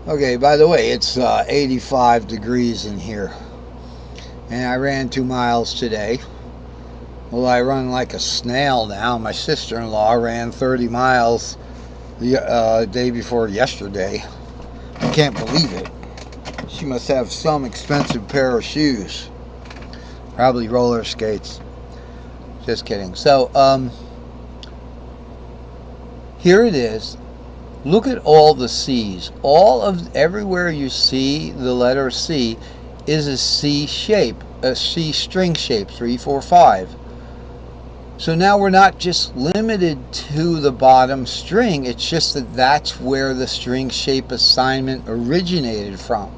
Okay, by the way, it's 85 degrees in here. And I ran 2 miles today. Well, I run like a snail now. My sister-in-law ran 30 miles the day before yesterday. I can't believe it. She must have some expensive pair of shoes. Probably roller skates. Just kidding. So, here it is. Look at all the C's. Everywhere you see the letter C is a C shape, a C string shape, 3, 4, 5. So now we're not just limited to the bottom string, it's just that that's where the string shape assignment originated from,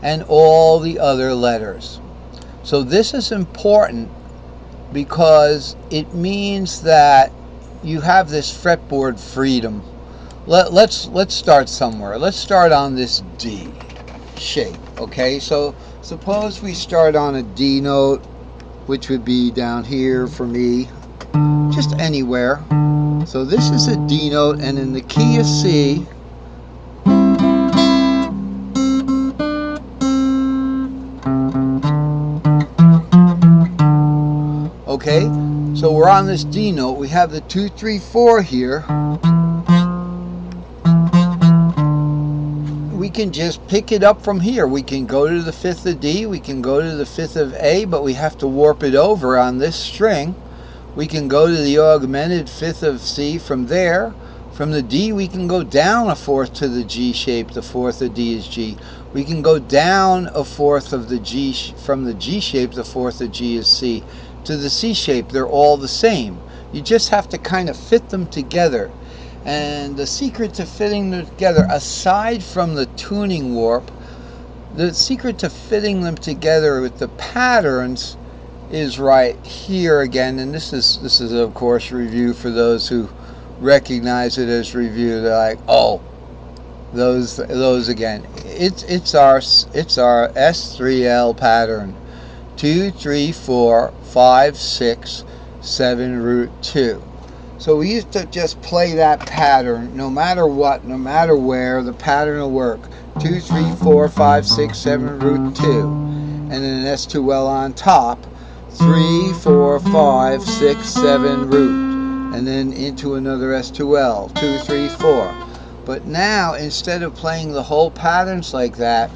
and all the other letters. So this is important because it means that you have this fretboard freedom. Let's start somewhere. Let's start on this D shape. Okay, so suppose we start on a D note, which would be down here for me, just anywhere. So this is a D note, and in the key of C, okay, so we're on this D note. We have the 2, 3, 4 here. We can just pick it up from here. We can go to the 5th of D, we can go to the 5th of A, but we have to warp it over on this string. We can go to the augmented 5th of C from there. From the D, we can go down a 4th to the G shape. The 4th of D is G. We can go down a 4th of the G from the G shape. The 4th of G is C. To the C shape, they're all the same. You just have to kind of fit them together. And the secret to fitting them together, aside from the tuning warp, the secret to fitting them together with the patterns is right here again. And this is of course review for those who recognize it as review. They're like, oh, those again. It's our S3L pattern. 2, 3, 4, 5, 6, 7 root 2. So we used to just play that pattern no matter what, no matter where, the pattern will work. 2, 3, 4, 5, 6, 7 root 2. And then an S2L on top. 3, 4, 5, 6, 7 root. And then into another S2L. 2, 3, 4. But now, instead of playing the whole patterns like that,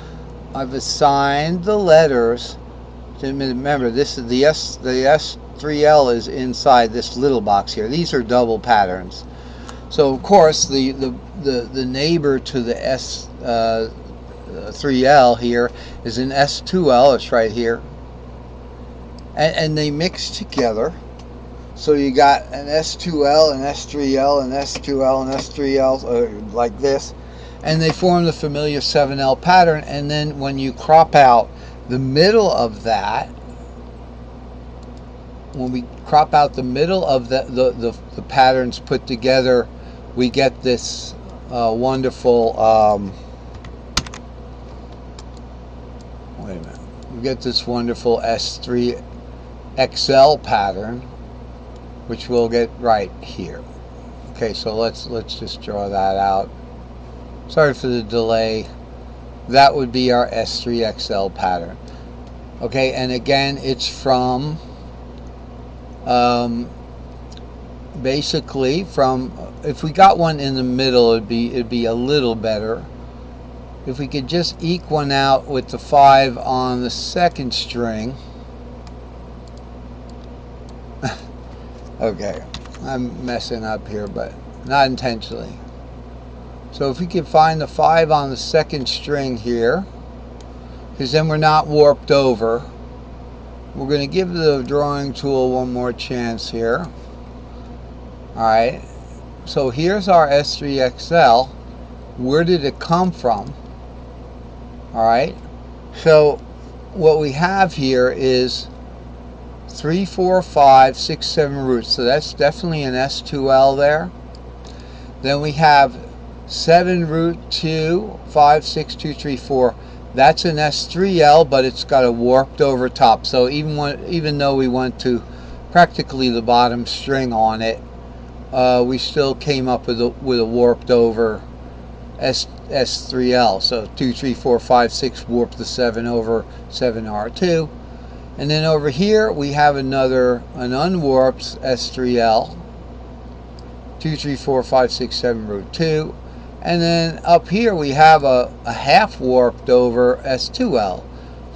I've assigned the letters. Remember, this is the S3L is inside this little box here. These are double patterns. So of course the neighbor to the S3L here is an S2L. It's right here, and they mix together. So you got an S2L, an S3L, an S2L, an S3L, like this, and they form the familiar 7L pattern. And then when you crop out the middle of that, when we crop out the middle of the patterns put together, we get this wonderful, wait a minute, we get this wonderful S3XL pattern, which we'll get right here. Okay, so let's just draw that out. Sorry for the delay. That would be our S3XL pattern. Okay, and again, it's from basically from, if we got one in the middle, it'd be a little better. If we could just eke one out with the 5 on the second string. Okay, I'm messing up here, but not intentionally. So if we can find the 5 on the second string here, because then we're not warped over. We're going to give the drawing tool one more chance here. Alright, so here's our S3XL. Where did it come from? Alright, so what we have here is 3, 4, 5, 6, 7 roots. So that's definitely an S2L there. Then we have 7 root 2, 5, 6, 2, 3, 4. That's an S3L, but it's got a warped over top. So even though we went to practically the bottom string on it, we still came up with a warped over S3L. So 2, 3, 4, 5, 6 warp the 7 over 7R2. And then over here we have an unwarped S3L. 2, 3, 4, 5, 6, 7 root 2. And then up here we have a half warped over S2L.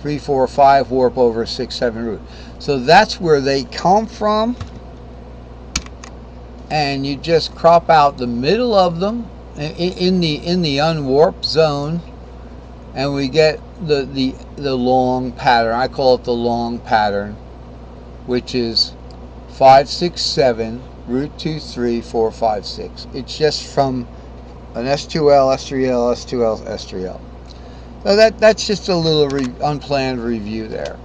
3, 4, 5 warp over 6, 7 root. So that's where they come from. And you just crop out the middle of them in the unwarped zone, and we get the long pattern. I call it the long pattern, which is 5, 6, 7 root 2, 3, 4, 5, 6. It's just from an S2L, S3L, S2L, S3L. So that's just a little unplanned review there.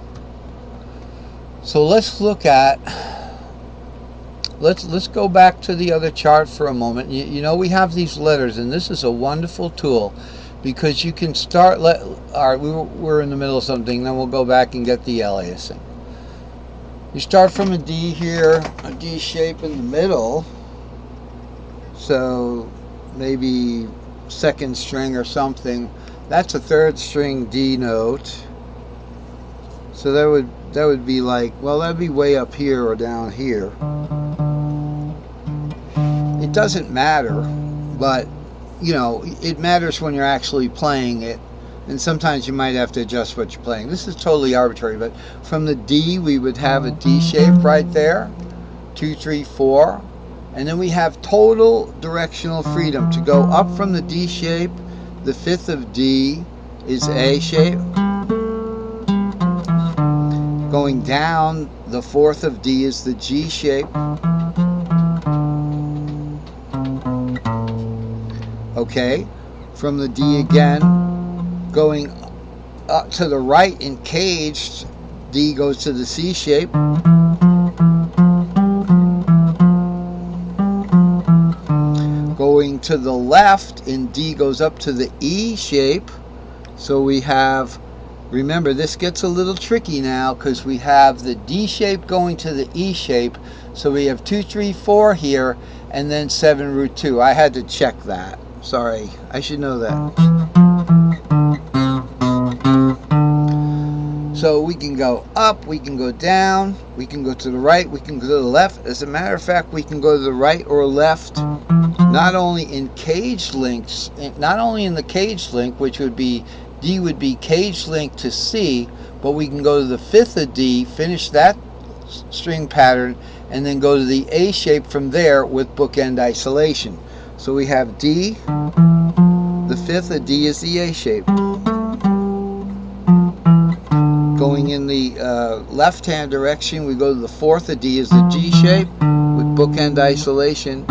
So let's look at, let's go back to the other chart for a moment. You know, we have these letters, and this is a wonderful tool because you can start, all right, we're in the middle of something, then we'll go back and get the aliasing. You start from a D here, a D shape in the middle, so maybe second string or something. That's a third string D note. So that would be like, well, that'd be way up here or down here. It doesn't matter, but you know, it matters when you're actually playing it, and sometimes you might have to adjust what you're playing. This is totally arbitrary, but from the D we would have a D shape right there, 2, 3, 4, and then we have total directional freedom to go up from the D shape. The fifth of D is A shape. Going down, the fourth of D is the G shape. Okay, from the D again, going up to the right in caged, D goes to the C shape. Going to the left in D goes up to the E shape. So we have, remember, this gets a little tricky now because we have the D shape going to the E shape. So we have 2, 3, 4 here, and then 7 root 2. I had to check that. Sorry, I should know that. So we can go up, we can go down, we can go to the right, we can go to the left. As a matter of fact, we can go to the right or left, not only in caged links, not only in the caged link, which would be D would be caged link to C, but we can go to the fifth of D, finish that string pattern, and then go to the A shape from there with bookend isolation. So we have D, the fifth of D is the A shape. Going in the left-hand direction, we go to the fourth of D is the G shape with bookend isolation.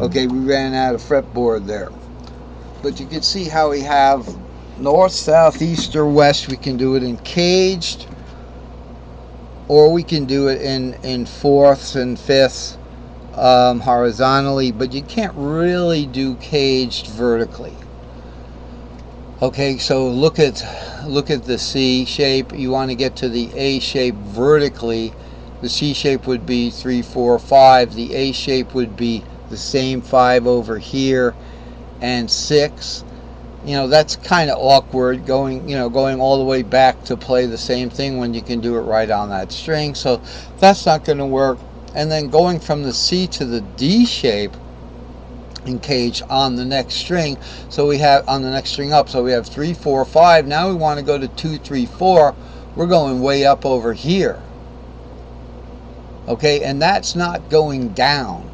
Okay, we ran out of fretboard there. But you can see how we have north, south, east, or west. We can do it in caged, or we can do it in fourths and fifths horizontally, but you can't really do caged vertically. Okay, so look at the C shape. You want to get to the A shape vertically. The C shape would be 3, 4, 5. The A shape would be the same 5 over here, and 6. You know, that's kind of awkward going all the way back to play the same thing when you can do it right on that string. So that's not going to work. And then going from the C to the D shape in cage on the next string, so we have on the next string up, so we have 3, 4, 5. Now we want to go to 2, 3, 4. We're going way up over here. Okay, and that's not going down.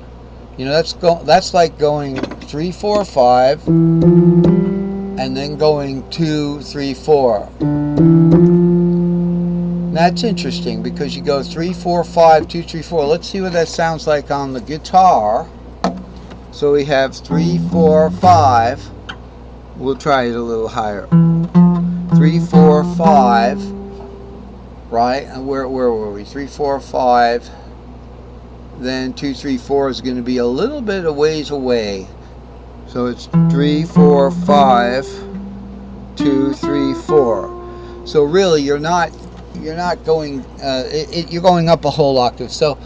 You know, that's like going 3, 4, 5, and then going 2, 3, 4. That's interesting because you go 3, 4, 5, 2, 3, 4. Let's see what that sounds like on the guitar. So we have 3, 4, 5. We'll try it a little higher. 3, 4, 5. Right? And where were we? 3, 4, 5. Then 2, 3, 4 is going to be a little bit a ways away. So it's 3, 4, 5, 2, 3, 4. So really, you're not going. You're going up a whole octave. So